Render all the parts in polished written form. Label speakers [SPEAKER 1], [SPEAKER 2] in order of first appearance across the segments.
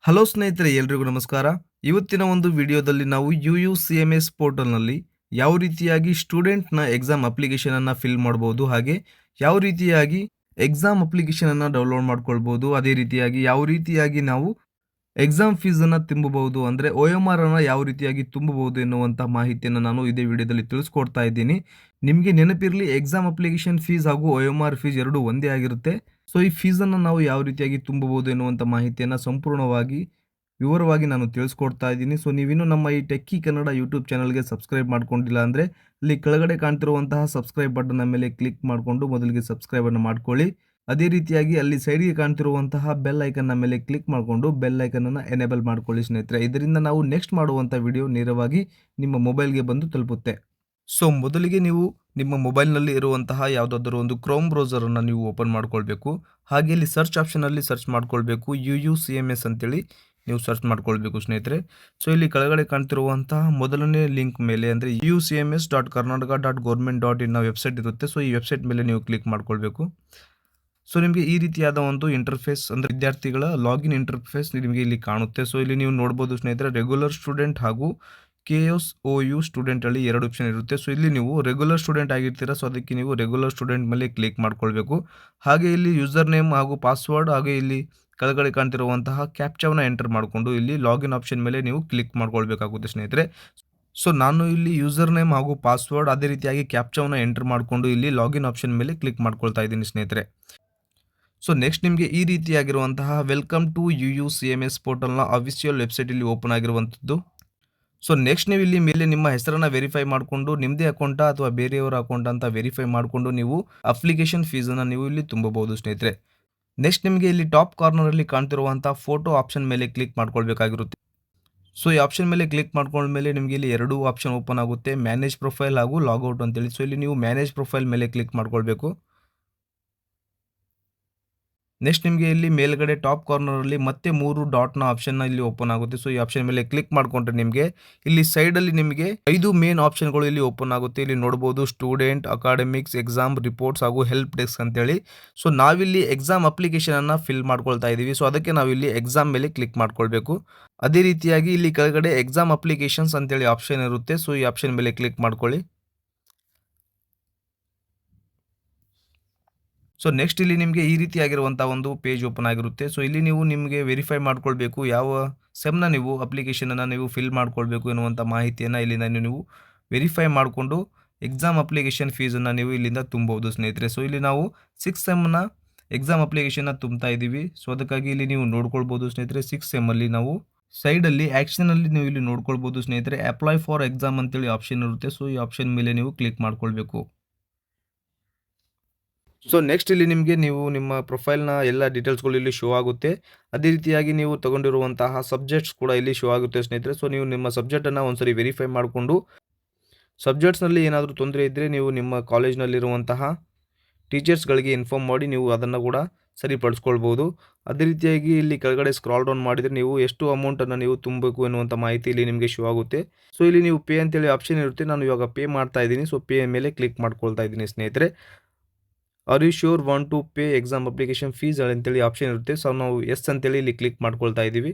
[SPEAKER 1] Hello ಸ್ನೇಹಿತರೆ, ಎಲ್ರಿಗೂ ನಮಸ್ಕಾರ. ಇವತ್ತಿನ ಒಂದು ವಿಡಿಯೋದಲ್ಲಿ ನಾವು UUCMS ಪೋರ್ಟಲ್ನಲ್ಲಿ ಯಾವ ರೀತಿಯಾಗಿ ಸ್ಟೂಡೆಂಟ್ನ ಎಕ್ಸಾಮ್ ಅಪ್ಲಿಕೇಶನನ್ನು ಫಿಲ್ ಮಾಡ್ಬೋದು, ಹಾಗೆ ಯಾವ ರೀತಿಯಾಗಿ ಎಕ್ಸಾಮ್ ಅಪ್ಲಿಕೇಶನನ್ನು ಡೌನ್ಲೋಡ್ ಮಾಡ್ಕೊಳ್ಬೋದು, ಅದೇ ರೀತಿಯಾಗಿ ಯಾವ ರೀತಿಯಾಗಿ ನಾವು ಎಕ್ಸಾಮ್ ಫೀಸನ್ನು ತುಂಬಬಹುದು, ಅಂದರೆ OMR ಅನ್ನು ಯಾವ ರೀತಿಯಾಗಿ ತುಂಬಬಹುದು ಎನ್ನುವಂಥ ಮಾಹಿತಿಯನ್ನು ನಾನು ಇದೇ ವಿಡಿಯೋದಲ್ಲಿ ತಿಳಿಸ್ಕೊಡ್ತಾ ಇದ್ದೀನಿ. ನಿಮಗೆ ನೆನಪಿರಲಿ, ಎಕ್ಸಾಮ್ ಅಪ್ಲಿಕೇಶನ್ ಫೀಸ್ ಹಾಗೂ OMR ಫೀಸ್ ಎರಡೂ ಒಂದೇ ಆಗಿರುತ್ತೆ. ಸೊ ಈ ಫೀಸನ್ನು ನಾವು ಯಾವ ರೀತಿಯಾಗಿ ತುಂಬಬಹುದು ಎನ್ನುವಂಥ ಮಾಹಿತಿಯನ್ನು ಸಂಪೂರ್ಣವಾಗಿ ವಿವರವಾಗಿ ನಾನು ತಿಳಿಸ್ಕೊಡ್ತಾ ಇದ್ದೀನಿ. ಸೊ ನೀವಿನ್ನೂ ನಮ್ಮ ಈ ಟೆಕ್ಕಿ ಕನ್ನಡ ಯೂಟ್ಯೂಬ್ ಚಾನಲ್ಗೆ ಸಬ್ಸ್ಕ್ರೈಬ್ ಮಾಡ್ಕೊಂಡಿಲ್ಲ ಅಂದರೆ ಇಲ್ಲಿ ಕೆಳಗಡೆ ಕಾಣ್ತಿರುವಂತಹ ಸಬ್ಸ್ಕ್ರೈಬ್ ಬಟನ್ನ ಮೇಲೆ ಕ್ಲಿಕ್ ಮಾಡಿಕೊಂಡು ಮೊದಲಿಗೆ ಸಬ್ಸ್ಕ್ರೈಬನ್ನು ಮಾಡ್ಕೊಳ್ಳಿ. ಅದೇ ರೀತಿಯಾಗಿ ಅಲ್ಲಿ ಸೈಡ್ಗೆ ಕಾಣ್ತಿರುವಂತಹ ಬೆಲ್ ಐಕನ್ನ ಮೇಲೆ ಕ್ಲಿಕ್ ಮಾಡಿಕೊಂಡು ಬೆಲ್ ಐಕನನ್ನು ಎನೇಬಲ್ ಮಾಡ್ಕೊಳ್ಳಿ ಸ್ನೇಹಿತರೆ. ಇದರಿಂದ ನಾವು ನೆಕ್ಸ್ಟ್ ಮಾಡುವಂಥ ವಿಡಿಯೋ ನೇರವಾಗಿ ನಿಮ್ಮ ಮೊಬೈಲ್ಗೆ ಬಂದು ತಲುಪುತ್ತೆ. ಸೊ ಮೊದಲಿಗೆ ನೀವು ನಿಮ್ಮ ಮೊಬೈಲ್ನಲ್ಲಿ ಇರುವಂತಹ ಯಾವುದಾದರೂ ಒಂದು ಕ್ರೋಮ್ ಬ್ರೌಸರನ್ನು ನೀವು ಓಪನ್ ಮಾಡ್ಕೊಳ್ಬೇಕು. ಹಾಗೆ ಇಲ್ಲಿ ಸರ್ಚ್ ಆಪ್ಷನಲ್ಲಿ ಸರ್ಚ್ ಮಾಡ್ಕೊಳ್ಬೇಕು UUCMS ಅಂತೇಳಿ ನೀವು ಸರ್ಚ್ ಮಾಡ್ಕೊಳ್ಬೇಕು ಸ್ನೇಹಿತರೆ. ಸೊ ಇಲ್ಲಿ ಕೆಳಗಡೆ ಕಾಣ್ತಿರುವಂತಹ ಮೊದಲನೇ ಲಿಂಕ್ ಮೇಲೆ ಅಂದರೆ UUCMS.Karnataka.government.in ವೆಬ್ಸೈಟ್ ಇರುತ್ತೆ. ಸೊ ಈ ವೆಬ್ಸೈಟ್ ಮೇಲೆ ನೀವು ಕ್ಲಿಕ್ ಮಾಡ್ಕೊಳ್ಬೇಕು. ಸೊ ನಿಮಗೆ ಈ ರೀತಿಯಾದ ಒಂದು ಇಂಟರ್ಫೇಸ್ ಅಂದರೆ ವಿದ್ಯಾರ್ಥಿಗಳ ಲಾಗಿನ್ ಇಂಟರ್ಫೇಸ್ ನಿಮಗೆ ಇಲ್ಲಿ ಕಾಣುತ್ತೆ. ಸೊ ಇಲ್ಲಿ ನೀವು ನೋಡ್ಬೋದು ಸ್ನೇಹಿತರೆ, ರೆಗ್ಯುಲರ್ ಸ್ಟೂಡೆಂಟ್ ಹಾಗೂ KSOU ಸ್ಟೂಡೆಂಟ್ ಅಲ್ಲಿ ಎರಡು ಆಪ್ಷನ್ ಇರುತ್ತೆ. ಸೊ ಇಲ್ಲಿ ನೀವು ರೆಗ್ಯುಲರ್ ಸ್ಟೂಡೆಂಟ್ ಆಗಿರ್ತೀರಾ, ಸೊ ಅದಕ್ಕೆ ನೀವು ರೆಗ್ಯುಲರ್ ಸ್ಟೂಡೆಂಟ್ ಮೇಲೆ ಕ್ಲಿಕ್ ಮಾಡ್ಕೊಳ್ಬೇಕು. ಹಾಗೆ ಇಲ್ಲಿ ಯೂಸರ್ ನೇಮ್ ಹಾಗೂ ಪಾಸ್ವರ್ಡ್, ಹಾಗೆ ಇಲ್ಲಿ ಕೆಳಗಡೆ ಕಾಣ್ತಿರುವಂತಹ ಕ್ಯಾಪ್ಚಾವನ್ನು ಎಂಟರ್ ಮಾಡಿಕೊಂಡು ಇಲ್ಲಿ ಲಾಗಿನ್ ಆಪ್ಷನ್ ಮೇಲೆ ನೀವು ಕ್ಲಿಕ್ ಮಾಡ್ಕೊಳ್ಬೇಕಾಗುತ್ತೆ ಸ್ನೇಹಿತರೆ. ಸೊ ನಾನು ಇಲ್ಲಿ ಯೂಸರ್ ನೇಮ್ ಹಾಗೂ ಪಾಸ್ವರ್ಡ್ ಅದೇ ರೀತಿಯಾಗಿ ಕ್ಯಾಪ್ಚಾವನ್ನು ಎಂಟರ್ ಮಾಡಿಕೊಂಡು ಇಲ್ಲಿ ಲಾಗಿನ್ ಆಪ್ಷನ್ ಮೇಲೆ ಕ್ಲಿಕ್ ಮಾಡ್ಕೊಳ್ತಾ ಇದ್ದೀನಿ ಸ್ನೇಹಿತರೆ. ಸೊ ನೆಕ್ಸ್ಟ್ ನಿಮಗೆ ಈ ರೀತಿಯಾಗಿರುವಂತಹ ವೆಲ್ಕಮ್ ಟು UUCMS ಪೋರ್ಟಲ್ನ ಅಫಿಷಿಯಲ್ ವೆಬ್ಸೈಟ್ ಇಲ್ಲಿ ಓಪನ್ ಆಗಿರುವಂಥದ್ದು. ಸೊ ನೆಕ್ಸ್ಟ್ ನೀವು ಇಲ್ಲಿ ಮೇಲೆ ನಿಮ್ಮ ಹೆಸರನ್ನು ವೆರಿಫೈ ಮಾಡಿಕೊಂಡು ನಿಮ್ಮದೇ ಅಕೌಂಟಾ ಅಥವಾ ಬೇರೆಯವರ ಅಕೌಂಟ್ ಅಂತ ವೆರಿಫೈ ಮಾಡಿಕೊಂಡು ನೀವು ಅಪ್ಲಿಕೇಶನ್ ಫೀಸನ್ನು ನೀವು ಇಲ್ಲಿ ತುಂಬಬಹುದು ಸ್ನೇಹಿತರೆ. ನೆಕ್ಸ್ಟ್ ನಿಮಗೆ ಇಲ್ಲಿ ಟಾಪ್ ಕಾರ್ನರಲ್ಲಿ ಕಾಣ್ತಿರುವಂಥ ಫೋಟೋ ಆಪ್ಷನ್ ಮೇಲೆ ಕ್ಲಿಕ್ ಮಾಡ್ಕೊಳ್ಬೇಕಾಗಿರುತ್ತೆ. ಸೊ ಈ ಆಪ್ಷನ್ ಮೇಲೆ ಕ್ಲಿಕ್ ಮಾಡ್ಕೊಂಡ್ಮೇಲೆ ನಿಮಗೆ ಇಲ್ಲಿ ಎರಡು ಆಪ್ಷನ್ ಓಪನ್ ಆಗುತ್ತೆ, ಮ್ಯಾನೇಜ್ ಪ್ರೊಫೈಲ್ ಹಾಗೂ ಲಾಗೌಟ್ ಅಂತೇಳಿ. ಸೊ ಇಲ್ಲಿ ನೀವು ಮ್ಯಾನೇಜ್ ಪ್ರೊಫೈಲ್ ಮೇಲೆ ಕ್ಲಿಕ್ ಮಾಡ್ಕೊಳ್ಬೇಕು. ನೆಕ್ಸ್ಟ್ ನಿಮಗೆ ಇಲ್ಲಿ ಮೇಲ್ಗಡೆ ಟಾಪ್ ಕಾರ್ನರಲ್ಲಿ ಮತ್ತೆ 3 ಡಾಟ್ನ ಆಪ್ಷನ್ನ ಇಲ್ಲಿ ಓಪನ್ ಆಗುತ್ತೆ. ಸೊ ಈ ಆಪ್ಷನ್ ಮೇಲೆ ಕ್ಲಿಕ್ ಮಾಡಿಕೊಂಡ್ರೆ ನಿಮಗೆ ಇಲ್ಲಿ ಸೈಡಲ್ಲಿ ನಿಮಗೆ 5 ಮೇನ್ ಆಪ್ಷನ್ಗಳು ಇಲ್ಲಿ ಓಪನ್ ಆಗುತ್ತೆ. ಇಲ್ಲಿ ನೋಡ್ಬೋದು ಸ್ಟೂಡೆಂಟ್, ಅಕಾಡೆಮಿಕ್ಸ್, ಎಕ್ಸಾಮ್ ರಿಪೋರ್ಟ್ಸ್ ಹಾಗೂ ಹೆಲ್ಪ್ ಡೆಸ್ಕ್ ಅಂತೇಳಿ. ಸೊ ನಾವಿಲ್ಲಿ ಎಕ್ಸಾಮ್ ಅಪ್ಲಿಕೇಶನನ್ನು ಫಿಲ್ ಮಾಡ್ಕೊಳ್ತಾ ಇದ್ದೀವಿ. ಸೊ ಅದಕ್ಕೆ ನಾವಿಲ್ಲಿ ಎಕ್ಸಾಮ್ ಮೇಲೆ ಕ್ಲಿಕ್ ಮಾಡ್ಕೊಳ್ಬೇಕು. ಅದೇ ರೀತಿಯಾಗಿ ಇಲ್ಲಿ ಕೆಳಗಡೆ ಎಕ್ಸಾಮ್ ಅಪ್ಲಿಕೇಶನ್ಸ್ ಅಂತೇಳಿ ಆಪ್ಷನ್ ಇರುತ್ತೆ. ಸೊ ಈ ಆಪ್ಷನ್ ಮೇಲೆ ಕ್ಲಿಕ್ ಮಾಡ್ಕೊಳ್ಳಿ. ಸೊ ನೆಕ್ಸ್ಟ್ ಇಲ್ಲಿ ನಿಮಗೆ ಈ ರೀತಿಯಾಗಿರುವಂಥ ಒಂದು ಪೇಜ್ ಓಪನ್ ಆಗಿರುತ್ತೆ. ಸೊ ಇಲ್ಲಿ ನೀವು ನಿಮಗೆ ವೆರಿಫೈ ಮಾಡ್ಕೊಳ್ಬೇಕು ಯಾವ ಸೆಮ್ನ ನೀವು ಅಪ್ಲಿಕೇಶನನ್ನು ನೀವು ಫಿಲ್ ಮಾಡ್ಕೊಳ್ಬೇಕು ಎನ್ನುವಂಥ ಮಾಹಿತಿಯನ್ನು ಇಲ್ಲಿಂದ ನೀವು ವೆರಿಫೈ ಮಾಡಿಕೊಂಡು ಎಕ್ಸಾಮ್ ಅಪ್ಲಿಕೇಶನ್ ಫೀಸನ್ನು ನೀವು ಇಲ್ಲಿಂದ ತುಂಬಬಹುದು ಸ್ನೇಹಿತರೆ. ಸೊ ಇಲ್ಲಿ ನಾವು 6 ಸೆಮ್ನ ಎಕ್ಸಾಮ್ ಅಪ್ಲಿಕೇಶನ್ನ ತುಂಬ್ತಾ ಇದ್ದೀವಿ. ಸೊ ಅದಕ್ಕಾಗಿ ಇಲ್ಲಿ ನೀವು ನೋಡ್ಕೊಳ್ಬೋದು ಸ್ನೇಹಿತರೆ, 6 ಸೆಮ್ಮಲ್ಲಿ ನಾವು ಸೈಡಲ್ಲಿ ಆ್ಯಕ್ಷನಲ್ಲಿ ನೀವು ಇಲ್ಲಿ ನೋಡ್ಕೊಳ್ಬೋದು ಸ್ನೇಹಿತರೆ, ಅಪ್ಲೈ ಫಾರ್ ಎಕ್ಸಾಮ್ ಅಂತೇಳಿ ಆಪ್ಷನ್ ಇರುತ್ತೆ. ಸೊ ಈ ಆಪ್ಷನ್ ಮೇಲೆ ನೀವು ಕ್ಲಿಕ್ ಮಾಡ್ಕೊಳ್ಬೇಕು. ಸೊ ನೆಕ್ಸ್ಟ್ ಇಲ್ಲಿ ನಿಮಗೆ ನೀವು ನಿಮ್ಮ ಪ್ರೊಫೈಲ್ನ ಎಲ್ಲ ಡೀಟೇಲ್ಸ್ಗಳು ಇಲ್ಲಿ ಶೋ ಆಗುತ್ತೆ. ಅದೇ ರೀತಿಯಾಗಿ ನೀವು ತಗೊಂಡಿರುವಂತಹ ಸಬ್ಜೆಕ್ಟ್ಸ್ ಕೂಡ ಇಲ್ಲಿ ಶೋ ಆಗುತ್ತೆ ಸ್ನೇಹಿತರೆ. ಸೊ ನೀವು ನಿಮ್ಮ ಸಬ್ಜೆಕ್ಟನ್ನು ಒಂದ್ಸರಿ ವೆರಿಫೈ ಮಾಡಿಕೊಂಡು ಸಬ್ಜೆಕ್ಟ್ಸ್ನಲ್ಲಿ ಏನಾದರೂ ತೊಂದರೆ ಇದ್ದರೆ ನೀವು ನಿಮ್ಮ ಕಾಲೇಜ್ನಲ್ಲಿರುವಂತಹ ಟೀಚರ್ಸ್ಗಳಿಗೆ ಇನ್ಫಾರ್ಮ್ ಮಾಡಿ ನೀವು ಅದನ್ನು ಕೂಡ ಸರಿಪಡಿಸ್ಕೊಳ್ಬೋದು. ಅದೇ ರೀತಿಯಾಗಿ ಇಲ್ಲಿ ಕೆಳಗಡೆ ಸ್ಕ್ರಾಲ್ ಡೌನ್ ಮಾಡಿದರೆ ನೀವು ಎಷ್ಟು ಅಮೌಂಟನ್ನು ನೀವು ತುಂಬಬೇಕು ಎನ್ನುವಂಥ ಮಾಹಿತಿ ಇಲ್ಲಿ ನಿಮಗೆ ಶೋ ಆಗುತ್ತೆ. ಸೊ ಇಲ್ಲಿ ನೀವು ಪೇ ಅಂತೇಳಿ ಆಪ್ಷನ್ ಇರುತ್ತೆ. ನಾನು ಇವಾಗ ಪೇ ಮಾಡ್ತಾ ಇದ್ದೀನಿ. ಸೊ ಪೇ ಮೇಲೆ ಕ್ಲಿಕ್ ಮಾಡ್ಕೊಳ್ತಾ ಇದ್ದೀನಿ ಸ್ನೇಹಿತರೆ. Are you sure want to pay exam application fees ಅಂತೇಳಿ ಆಪ್ಷನ್ ಇರುತ್ತೆ. ಸೊ ನಾವು ಎಸ್ ಅಂತೇಳಿ ಇಲ್ಲಿ ಕ್ಲಿಕ್ ಮಾಡ್ಕೊಳ್ತಾ ಇದ್ದೀವಿ.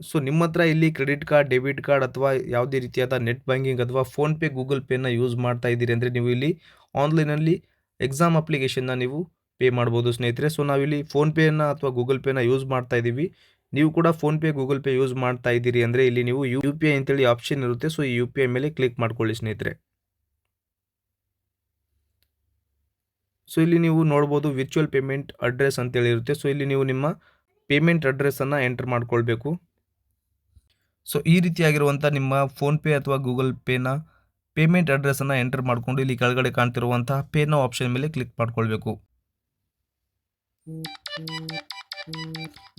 [SPEAKER 1] ಸೊ ನಿಮ್ಮ ಹತ್ರ ಇಲ್ಲಿ ಕ್ರೆಡಿಟ್ ಕಾರ್ಡ್, ಡೆಬಿಟ್ ಕಾರ್ಡ್ ಅಥವಾ ಯಾವುದೇ ರೀತಿಯಾದ ನೆಟ್ ಬ್ಯಾಂಕಿಂಗ್ ಅಥವಾ ಫೋನ್ಪೇ, ಗೂಗಲ್ ಪೇನ ಯೂಸ್ ಮಾಡ್ತಾ ಇದ್ದೀರಿ ಅಂದರೆ ನೀವು ಇಲ್ಲಿ ಆನ್ಲೈನಲ್ಲಿ ಎಕ್ಸಾಮ್ ಅಪ್ಲಿಕೇಶನ್ನ ನೀವು ಪೇ ಮಾಡ್ಬೋದು ಸ್ನೇಹಿತರೆ. ಸೊ ನಾವಿಲ್ಲಿ ಫೋನ್ಪೇನ ಅಥವಾ ಗೂಗಲ್ ಪೇನ ಯೂಸ್ ಮಾಡ್ತಾ ಇದ್ದೀವಿ. ನೀವು ಕೂಡ ಫೋನ್ಪೇ, ಗೂಗಲ್ ಪೇ ಯೂಸ್ ಮಾಡ್ತಾ ಇದ್ದೀರಿ ಅಂದರೆ ಇಲ್ಲಿ ನೀವು UPI ಅಂತೇಳಿ ಆಪ್ಷನ್ ಇರುತ್ತೆ. ಸೊ ಈ UPI ಮೇಲೆ ಕ್ಲಿಕ್ ಮಾಡ್ಕೊಳ್ಳಿ ಸ್ನೇಹಿತರೆ. ಸೊ ಇಲ್ಲಿ ನೀವು ನೋಡ್ಬೋದು ವಿರ್ಚುವಲ್ ಪೇಮೆಂಟ್ ಅಡ್ರೆಸ್ ಅಂತೇಳಿ ಇರುತ್ತೆ. ಸೊ ಇಲ್ಲಿ ನೀವು ನಿಮ್ಮ ಪೇಮೆಂಟ್ ಅಡ್ರೆಸ್ಸನ್ನು ಎಂಟರ್ ಮಾಡ್ಕೊಳ್ಬೇಕು. ಸೊ ಈ ರೀತಿಯಾಗಿರುವಂಥ ನಿಮ್ಮ ಫೋನ್ಪೇ ಅಥವಾ ಗೂಗಲ್ ಪೇನ ಪೇಮೆಂಟ್ ಅಡ್ರೆಸ್ಸನ್ನು ಎಂಟರ್ ಮಾಡಿಕೊಂಡು ಇಲ್ಲಿ ಕೆಳಗಡೆ ಕಾಣ್ತಿರುವಂತಹ ಪೇನ ಆಪ್ಷನ್ ಮೇಲೆ ಕ್ಲಿಕ್ ಮಾಡ್ಕೊಳ್ಬೇಕು.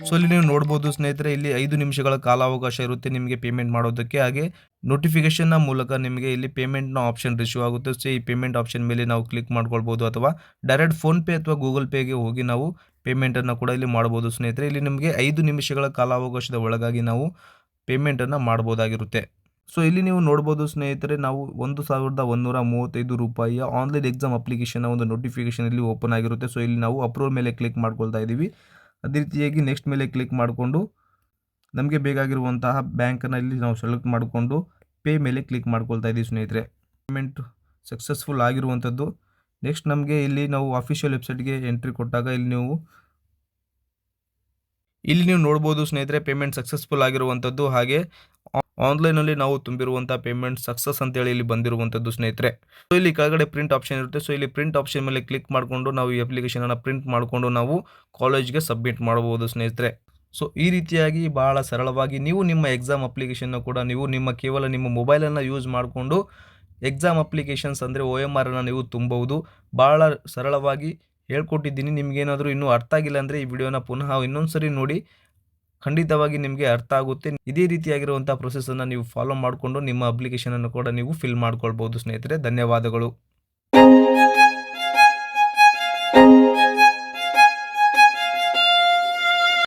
[SPEAKER 1] ಸೊ ಇಲ್ಲಿ ನೀವು ನೋಡ್ಬೋದು ಸ್ನೇಹಿತರೆ, ಇಲ್ಲಿ 5 ನಿಮಿಷಗಳ ಕಾಲಾವಕಾಶ ಇರುತ್ತೆ ನಿಮಗೆ ಪೇಮೆಂಟ್ ಮಾಡೋದಕ್ಕೆ. ಹಾಗೆ ನೋಟಿಫಿಕೇಶನ್ನ ಮೂಲಕ ನಿಮಗೆ ಇಲ್ಲಿ ಪೇಮೆಂಟ್ನ ಆಪ್ಷನ್ ರಿಸೀವ್ ಆಗುತ್ತೆ. ಸೊ ಈ ಪೇಮೆಂಟ್ ಆಪ್ಷನ್ ಮೇಲೆ ನಾವು ಕ್ಲಿಕ್ ಮಾಡ್ಕೊಳ್ಬೋದು ಅಥವಾ ಡೈರೆಕ್ಟ್ ಫೋನ್ಪೇ ಅಥವಾ ಗೂಗಲ್ ಪೇಗೆ ಹೋಗಿ ನಾವು ಪೇಮೆಂಟನ್ನು ಕೂಡ ಇಲ್ಲಿ ಮಾಡ್ಬೋದು ಸ್ನೇಹಿತರೆ. ಇಲ್ಲಿ ನಿಮಗೆ 5 ನಿಮಿಷಗಳ ಕಾಲಾವಕಾಶದ ಒಳಗಾಗಿ ನಾವು ಪೇಮೆಂಟನ್ನು ಮಾಡ್ಬೋದಾಗಿರುತ್ತೆ. ಸೊ ಇಲ್ಲಿ ನೀವು ನೋಡ್ಬೋದು ಸ್ನೇಹಿತರೆ, ನಾವು ₹1,135 ಆನ್ಲೈನ್ ಎಕ್ಸಾಮ್ ಅಪ್ಲಿಕೇಶನ್ನ ಒಂದು ನೋಟಿಫಿಕೇಶನ್ ಇಲ್ಲಿ ಓಪನ್ ಆಗಿರುತ್ತೆ. ಸೊ ಇಲ್ಲಿ ನಾವು ಅಪ್ರೂವಲ್ ಮೇಲೆ ಕ್ಲಿಕ್ ಮಾಡ್ಕೊಳ್ತಾ ಇದ್ದೀವಿ. ಅದೇ ರೀತಿಯಾಗಿ ನೆಕ್ಸ್ಟ್ ಮೇಲೆ ಕ್ಲಿಕ್ ಮಾಡಿಕೊಂಡು ನಮಗೆ ಬೇಕಾಗಿರುವಂತಹ ಬ್ಯಾಂಕನ್ನು ಇಲ್ಲಿ ನಾವು ಸೆಲೆಕ್ಟ್ ಮಾಡಿಕೊಂಡು ಪೇ ಮೇಲೆ ಕ್ಲಿಕ್ ಮಾಡ್ಕೊಳ್ತಾ ಇದ್ದೀವಿ ಸ್ನೇಹಿತರೆ. ಪೇಮೆಂಟ್ ಸಕ್ಸಸ್ಫುಲ್ ಆಗಿರುವಂಥದ್ದು. ನೆಕ್ಸ್ಟ್ ನಮಗೆ ಇಲ್ಲಿ ನಾವು ಅಫಿಷಿಯಲ್ ವೆಬ್ಸೈಟ್ಗೆ ಎಂಟ್ರಿ ಕೊಟ್ಟಾಗ ಇಲ್ಲಿ ನೀವು ನೋಡ್ಬೋದು ಸ್ನೇಹಿತರೆ, ಪೇಮೆಂಟ್ ಸಕ್ಸಸ್ಫುಲ್ ಆಗಿರುವಂಥದ್ದು. ಹಾಗೆ ಆನ್ಲೈನಲ್ಲಿ ನಾವು ತುಂಬಿರುವಂಥ ಪೇಮೆಂಟ್ ಸಕ್ಸಸ್ ಅಂತೇಳಿ ಇಲ್ಲಿ ಬಂದಿರುವಂಥದ್ದು ಸ್ನೇಹಿತರೆ. ಸೊ ಇಲ್ಲಿ ಕೆಳಗಡೆ ಪ್ರಿಂಟ್ ಆಪ್ಷನ್ ಇರುತ್ತೆ. ಸೊ ಇಲ್ಲಿ ಪ್ರಿಂಟ್ ಆಪ್ಷನ್ ಮೇಲೆ ಕ್ಲಿಕ್ ಮಾಡಿಕೊಂಡು ನಾವು ಈ ಅಪ್ಲಿಕೇಶನನ್ನು ಪ್ರಿಂಟ್ ಮಾಡಿಕೊಂಡು ನಾವು ಕಾಲೇಜ್ಗೆ ಸಬ್ಮಿಟ್ ಮಾಡಬಹುದು ಸ್ನೇಹಿತರೆ. ಸೊ ಈ ರೀತಿಯಾಗಿ ಬಹಳ ಸರಳವಾಗಿ ನೀವು ನಿಮ್ಮ ಎಕ್ಸಾಮ್ ಅಪ್ಲಿಕೇಶನ್ನ ಕೂಡ ನೀವು ಕೇವಲ ನಿಮ್ಮ ಮೊಬೈಲನ್ನು ಯೂಸ್ ಮಾಡಿಕೊಂಡು ಎಕ್ಸಾಮ್ ಅಪ್ಲಿಕೇಶನ್ಸ್ ಅಂದರೆ OMR ಅನ್ನು ನೀವು ತುಂಬಬಹುದು. ಭಾಳ ಸರಳವಾಗಿ ಹೇಳ್ಕೊಟ್ಟಿದ್ದೀನಿ. ನಿಮಗೇನಾದರೂ ಇನ್ನೂ ಅರ್ಥ ಆಗಿಲ್ಲ ಅಂದರೆ ಈ ವಿಡಿಯೋನ ಪುನಃ ಇನ್ನೊಂದು ಸರಿ ನೋಡಿ, ಖಂಡಿತವಾಗಿ ನಿಮಗೆ ಅರ್ಥ ಆಗುತ್ತೆ. ಇದೇ ರೀತಿಯಾಗಿರುವಂಥ ಪ್ರೊಸೆಸನ್ನು ನೀವು ಫಾಲೋ ಮಾಡಿಕೊಂಡು ನಿಮ್ಮ ಅಪ್ಲಿಕೇಶನನ್ನು ಕೂಡ ನೀವು ಫಿಲ್ ಮಾಡ್ಕೊಳ್ಬೋದು ಸ್ನೇಹಿತರೆ. ಧನ್ಯವಾದಗಳು.